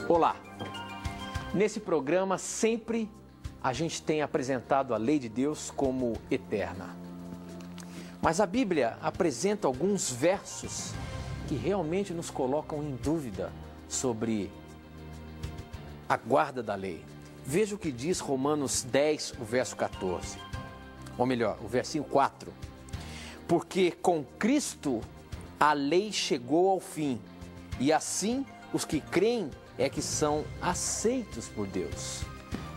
Olá! Nesse programa sempre a gente tem apresentado a lei de Deus como eterna. Mas a Bíblia apresenta alguns versos que realmente nos colocam em dúvida sobre a guarda da lei. Veja o que diz Romanos 10, o verso 14. Ou melhor, o versinho 4. Porque com Cristo a lei chegou ao fim, e assim os que creem é que são aceitos por Deus.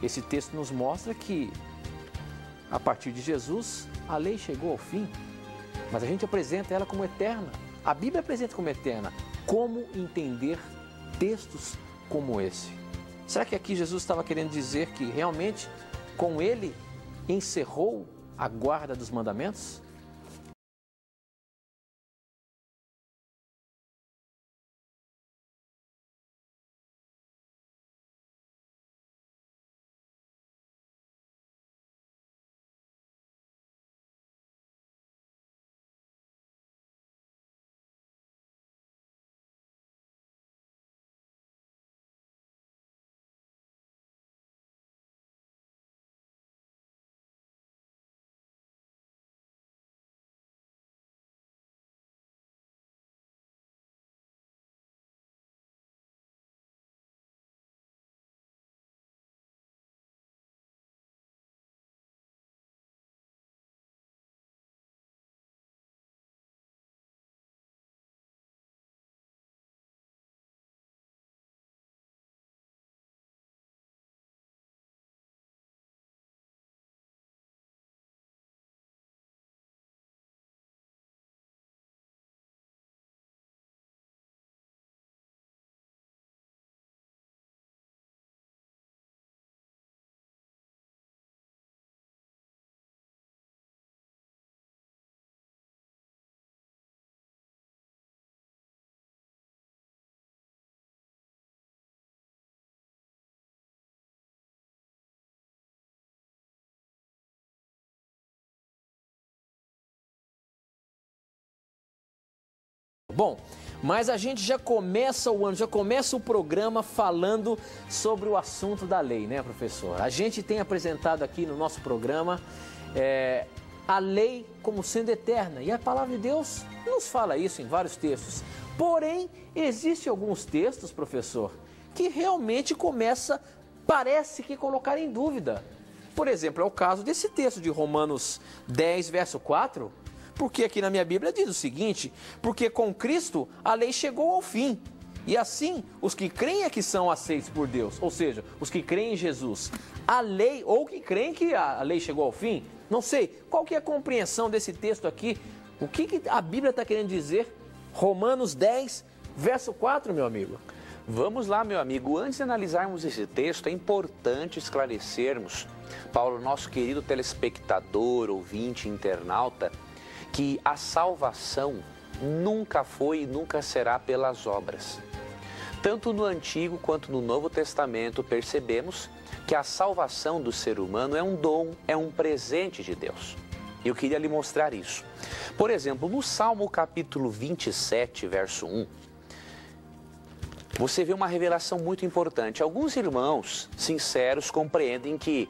Esse texto nos mostra que, a partir de Jesus, a lei chegou ao fim, mas a gente apresenta ela como eterna. A Bíblia apresenta como eterna. Como entender textos como esse? Será que aqui Jesus estava querendo dizer que realmente com ele encerrou a guarda dos mandamentos? Bom, mas a gente já começa o ano, já começa o programa falando sobre o assunto da lei, né, professor? A gente tem apresentado aqui no nosso programa a lei como sendo eterna, e a palavra de Deus nos fala isso em vários textos. Porém, existem alguns textos, professor, que realmente parece que colocar em dúvida. Por exemplo, é o caso desse texto de Romanos 10, verso 4, porque aqui na minha Bíblia diz o seguinte: porque com Cristo a lei chegou ao fim, e assim os que creem é que são aceitos por Deus, ou seja, os que creem em Jesus. A lei, ou que creem que a lei chegou ao fim, não sei, qual que é a compreensão desse texto aqui? O que a Bíblia está querendo dizer? Romanos 10, verso 4, meu amigo. Vamos lá, meu amigo. Antes de analisarmos esse texto, é importante esclarecermos para o nosso querido telespectador, ouvinte, internauta, que a salvação nunca foi e nunca será pelas obras. Tanto no Antigo quanto no Novo Testamento percebemos que a salvação do ser humano é um dom, é um presente de Deus. Eu queria lhe mostrar isso. Por exemplo, no Salmo capítulo 27, verso 1, você vê uma revelação muito importante. Alguns irmãos sinceros compreendem que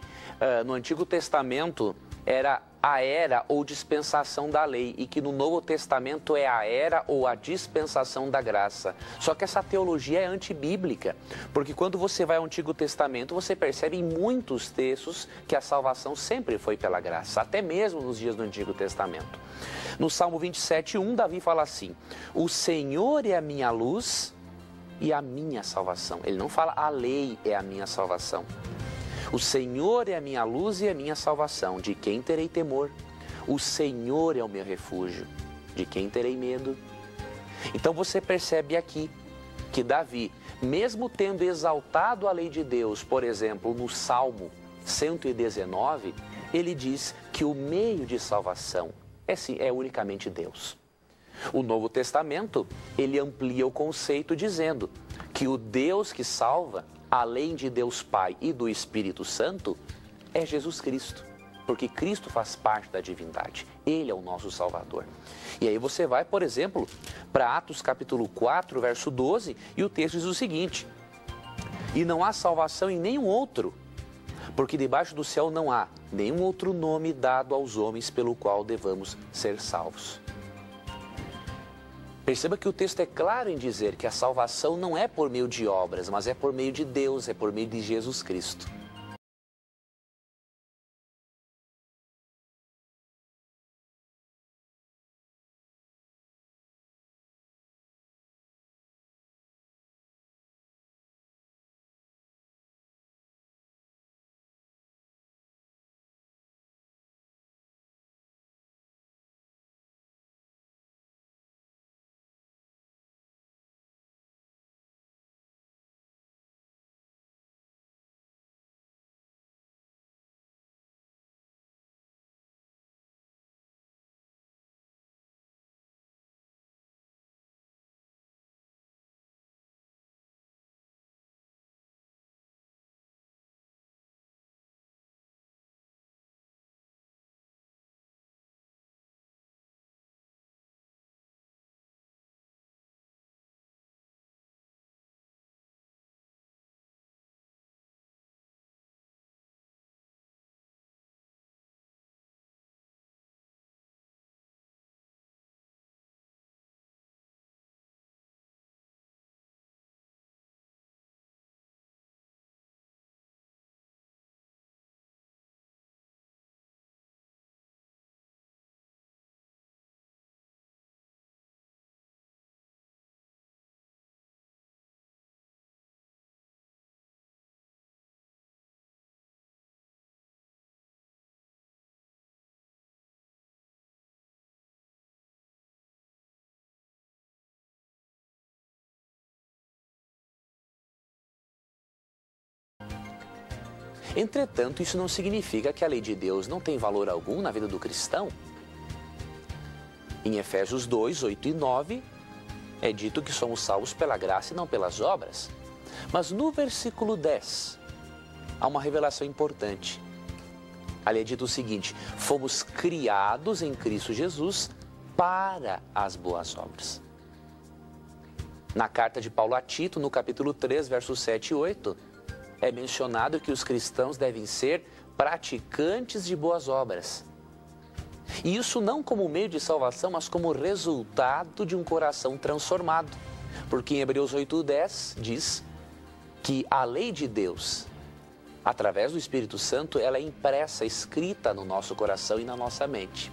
no Antigo Testamento era a era ou dispensação da lei e que no Novo Testamento é a era ou a dispensação da graça. Só que essa teologia é antibíblica, porque quando você vai ao Antigo Testamento, você percebe em muitos textos que a salvação sempre foi pela graça, até mesmo nos dias do Antigo Testamento. No Salmo 27:1, Davi fala assim: o Senhor é a minha luz e a minha salvação. Ele não fala a lei é a minha salvação. O Senhor é a minha luz e a minha salvação, de quem terei temor? O Senhor é o meu refúgio, de quem terei medo? Então você percebe aqui que Davi, mesmo tendo exaltado a lei de Deus, por exemplo, no Salmo 119, ele diz que o meio de salvação é unicamente Deus. O Novo Testamento, ele amplia o conceito dizendo que o Deus que salva, além de Deus Pai e do Espírito Santo, é Jesus Cristo, porque Cristo faz parte da divindade, Ele é o nosso Salvador. E aí você vai, por exemplo, para Atos capítulo 4, verso 12, e o texto diz o seguinte: E não há salvação em nenhum outro, porque debaixo do céu não há nenhum outro nome dado aos homens pelo qual devamos ser salvos. Perceba que o texto é claro em dizer que a salvação não é por meio de obras, mas é por meio de Deus, é por meio de Jesus Cristo. Entretanto, isso não significa que a lei de Deus não tem valor algum na vida do cristão. Em Efésios 2, 8 e 9, é dito que somos salvos pela graça e não pelas obras. Mas no versículo 10, há uma revelação importante. Ali é dito o seguinte: fomos criados em Cristo Jesus para as boas obras. Na carta de Paulo a Tito, no capítulo 3, versos 7 e 8, é mencionado que os cristãos devem ser praticantes de boas obras. E isso não como meio de salvação, mas como resultado de um coração transformado. Porque em Hebreus 8:10 diz que a lei de Deus, através do Espírito Santo, ela é impressa, escrita no nosso coração e na nossa mente.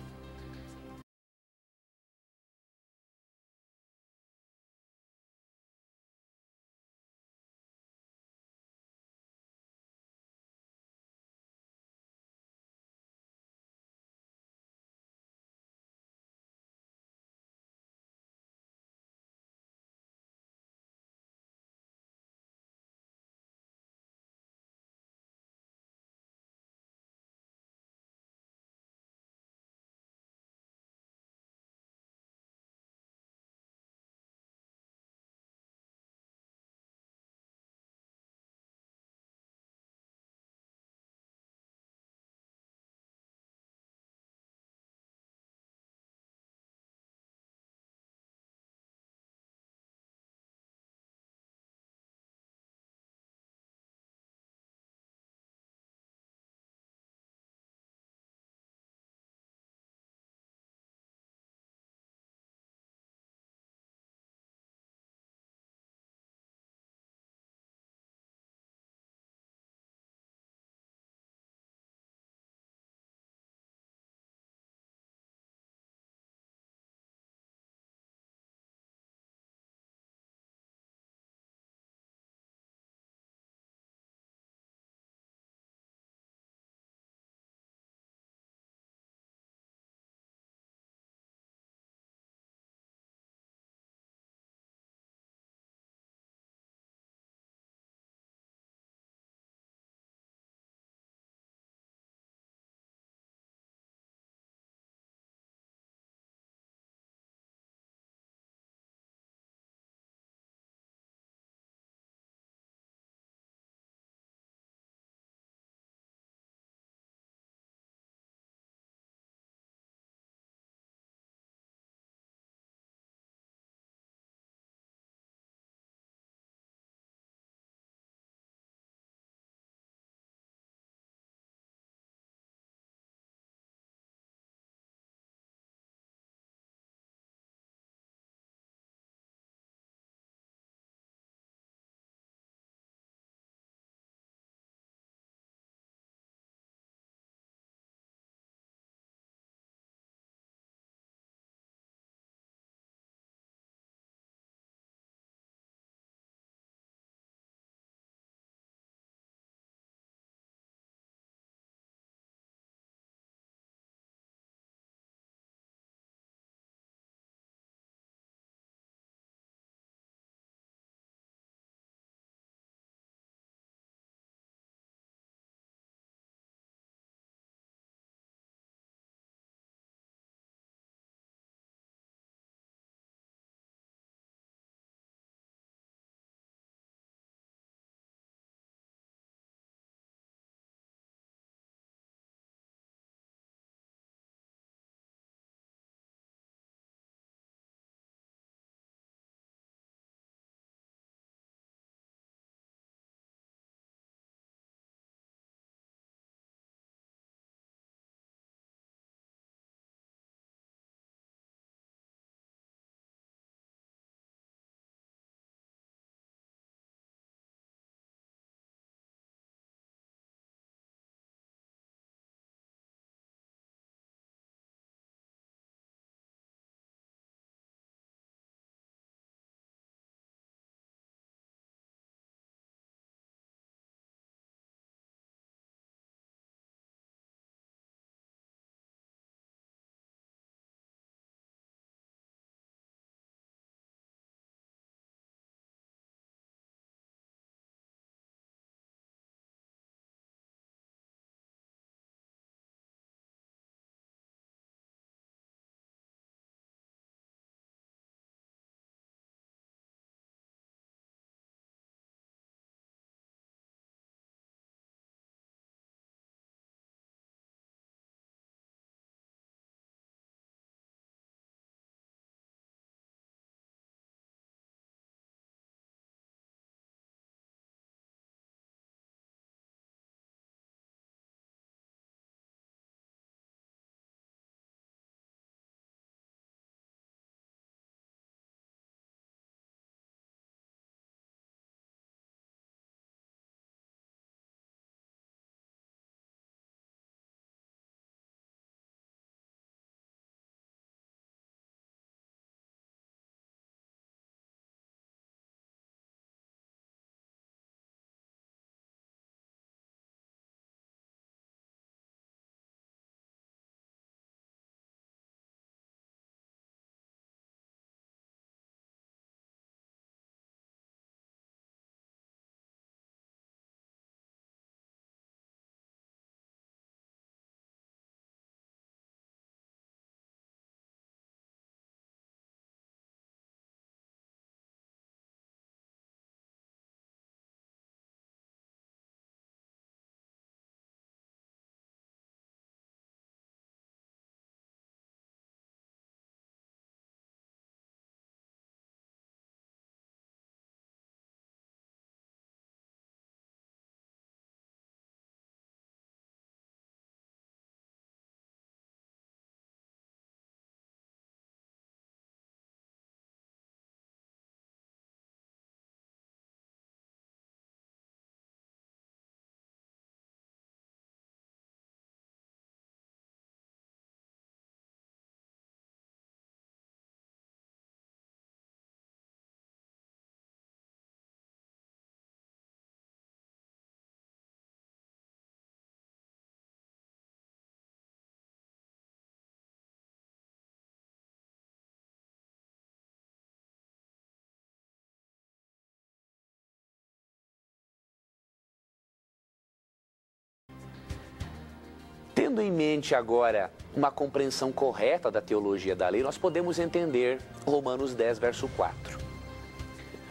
Tendo em mente agora uma compreensão correta da teologia da lei, nós podemos entender Romanos 10, verso 4.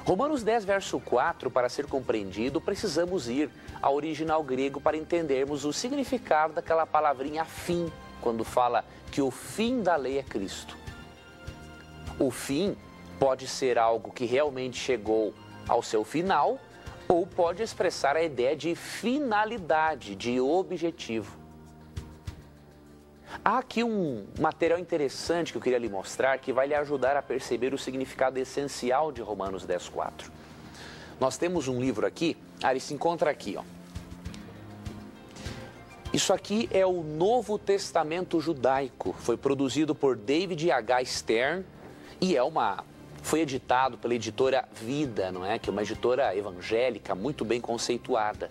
Romanos 10, verso 4, para ser compreendido, precisamos ir ao original grego para entendermos o significado daquela palavrinha fim, quando fala que o fim da lei é Cristo. O fim pode ser algo que realmente chegou ao seu final, ou pode expressar a ideia de finalidade, de objetivo. Há aqui um material interessante que eu queria lhe mostrar que vai lhe ajudar a perceber o significado essencial de Romanos 10, 4. Nós temos um livro aqui, ele se encontra aqui, ó. Isso aqui é o Novo Testamento Judaico, foi produzido por David H. Stern e foi editado pela editora Vida, não é? Que é uma editora evangélica muito bem conceituada.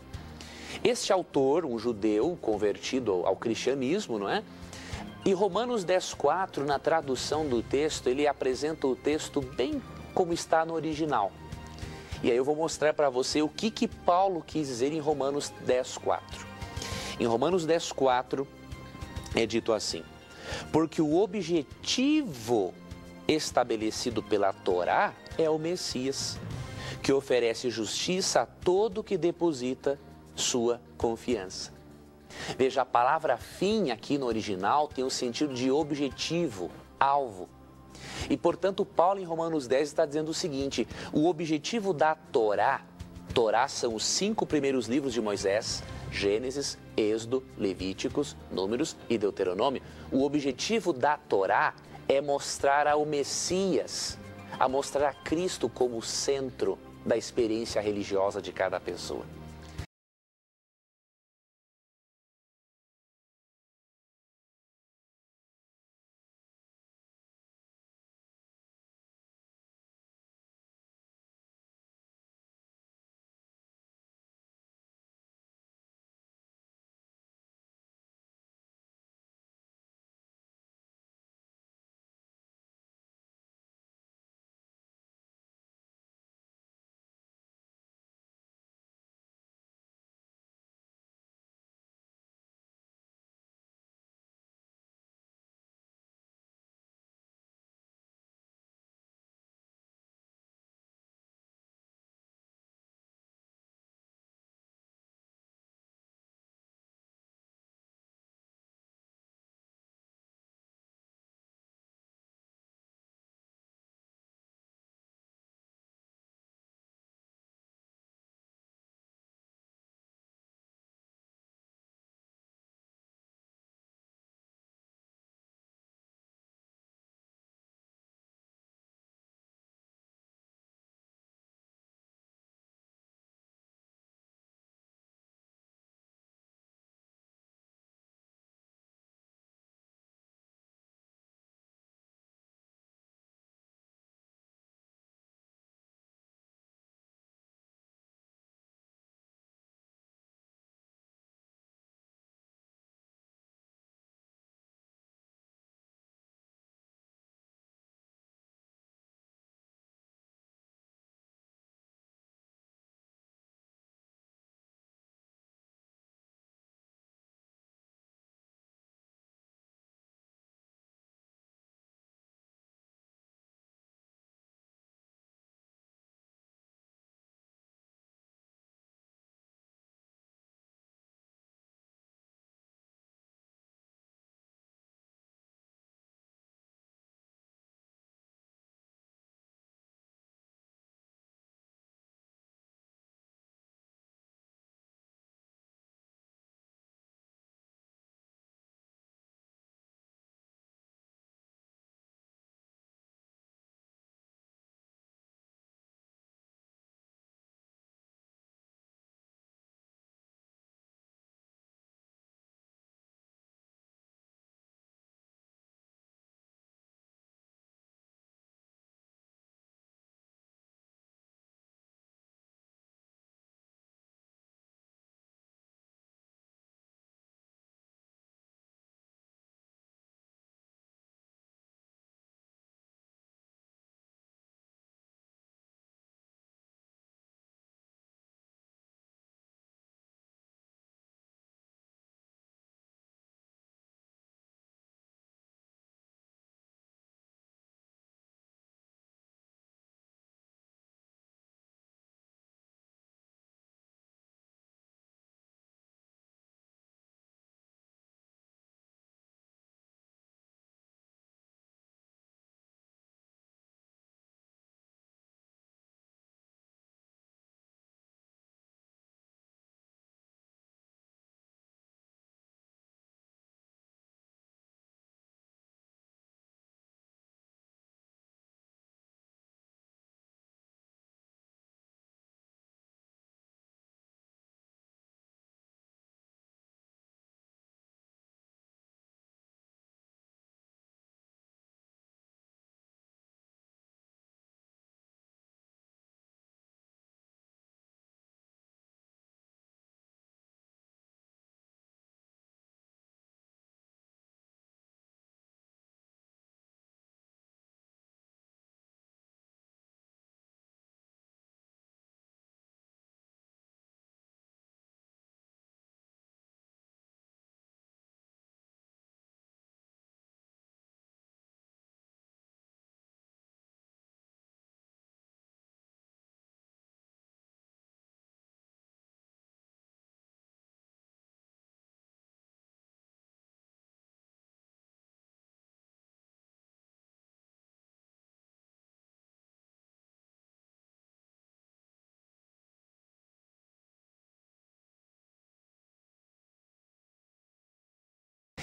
Este autor, um judeu convertido ao cristianismo, não é? E Romanos 10, 4, na tradução do texto, ele apresenta o texto bem como está no original. E aí eu vou mostrar para você o que Paulo quis dizer em Romanos 10, 4. Em Romanos 10, 4 é dito assim: porque o objetivo estabelecido pela Torá é o Messias, que oferece justiça a todo que deposita sua confiança. Veja, a palavra fim aqui no original tem o sentido de objetivo, alvo. E, portanto, Paulo em Romanos 10 está dizendo o seguinte: o objetivo da Torá são os 5 primeiros livros de Moisés, Gênesis, Êxodo, Levíticos, Números e Deuteronômio. O objetivo da Torá é mostrar ao Messias, a mostrar a Cristo como o centro da experiência religiosa de cada pessoa.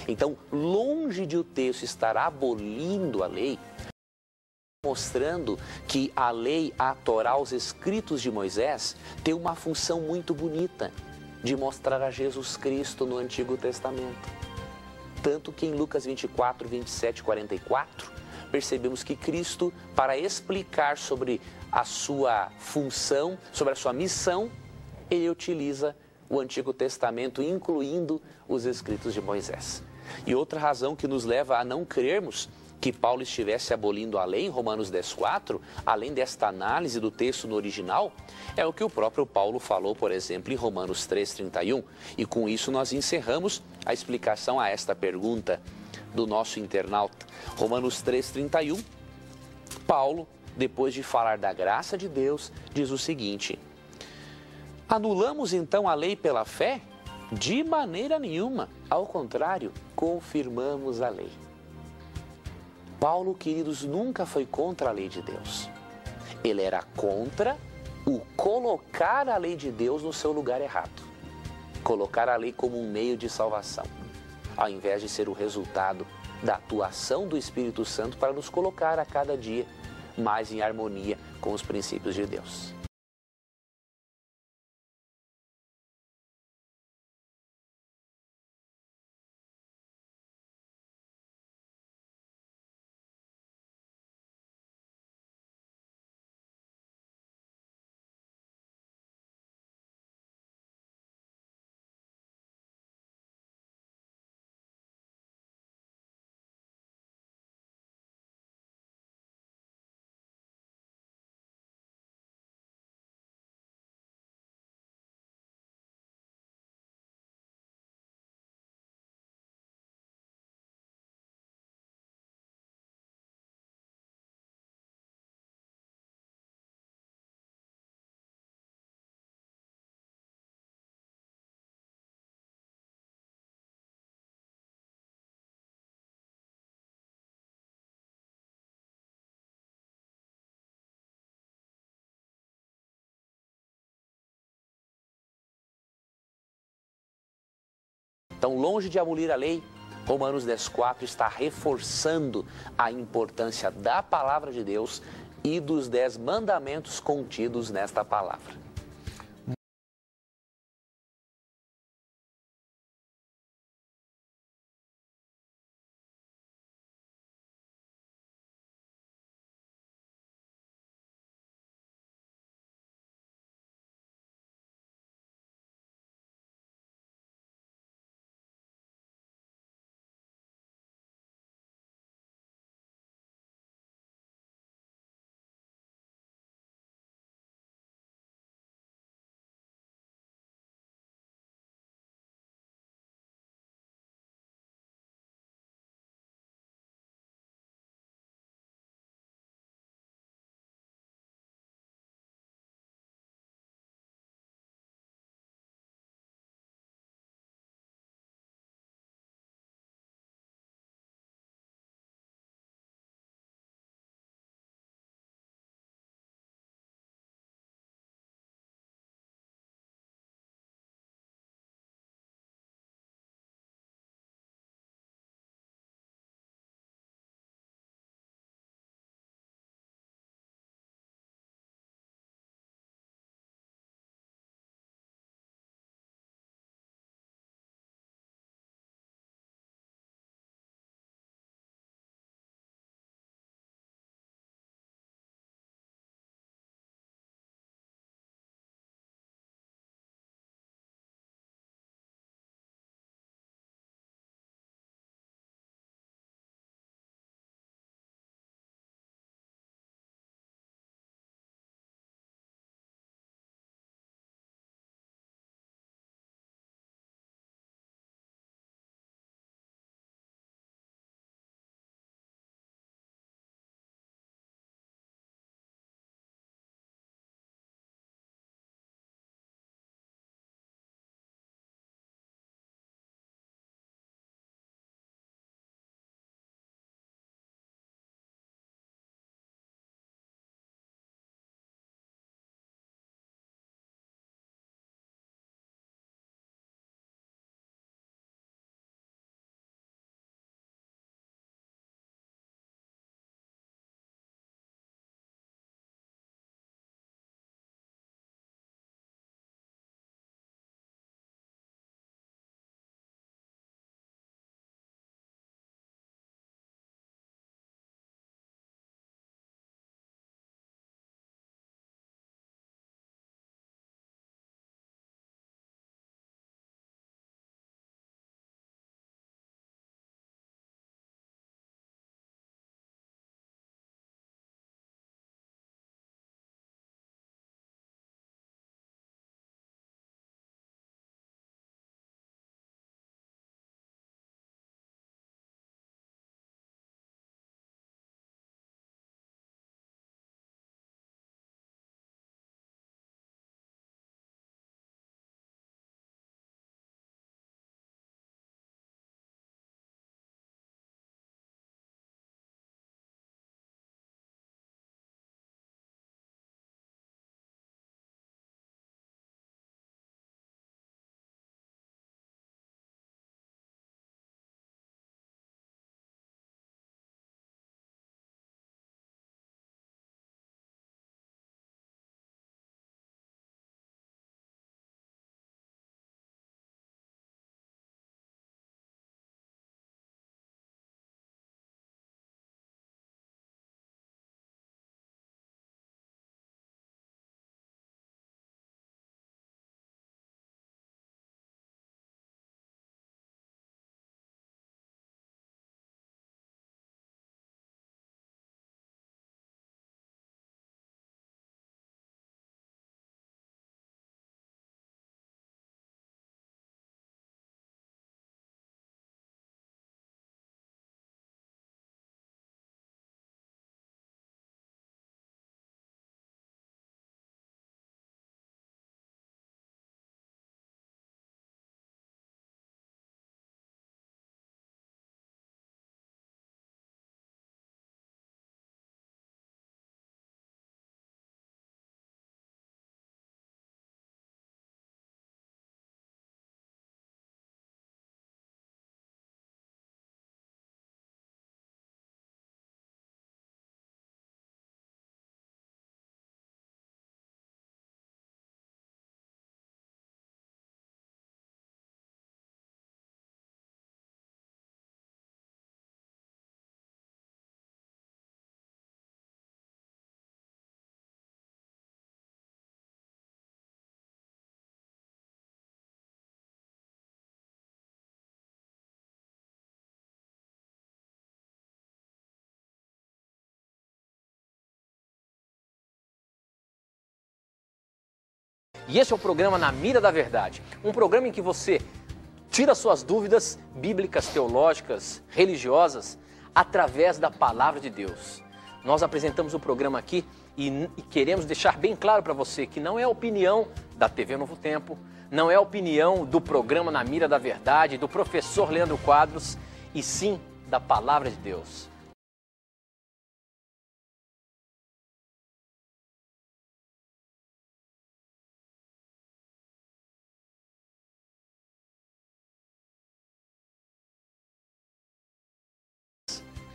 Então, longe de o texto estar abolindo a lei, mostrando que a lei, a Torá, os escritos de Moisés, tem uma função muito bonita de mostrar a Jesus Cristo no Antigo Testamento. Tanto que em Lucas 24, 27 e 44, percebemos que Cristo, para explicar sobre a sua função, sobre a sua missão, ele utiliza o Antigo Testamento, incluindo os escritos de Moisés. E outra razão que nos leva a não crermos que Paulo estivesse abolindo a lei em Romanos 10,4, além desta análise do texto no original, é o que o próprio Paulo falou, por exemplo, em Romanos 3,31. E com isso nós encerramos a explicação a esta pergunta do nosso internauta. Romanos 3,31, Paulo, depois de falar da graça de Deus, diz o seguinte: anulamos então a lei pela fé? De maneira nenhuma. Ao contrário, confirmamos a lei. Paulo, queridos, nunca foi contra a lei de Deus. Ele era contra o colocar a lei de Deus no seu lugar errado. Colocar a lei como um meio de salvação, ao invés de ser o resultado da atuação do Espírito Santo para nos colocar a cada dia mais em harmonia com os princípios de Deus. Então, longe de abolir a lei, Romanos 10,4 está reforçando a importância da palavra de Deus e dos 10 mandamentos contidos nesta palavra. E esse é o programa Na Mira da Verdade, um programa em que você tira suas dúvidas bíblicas, teológicas, religiosas, através da Palavra de Deus. Nós apresentamos o programa aqui e queremos deixar bem claro para você que não é a opinião da TV Novo Tempo, não é a opinião do programa Na Mira da Verdade, do professor Leandro Quadros, e sim da Palavra de Deus.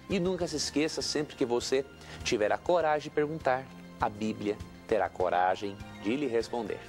E nunca se esqueça, sempre que você tiver a coragem de perguntar, a Bíblia terá coragem de lhe responder.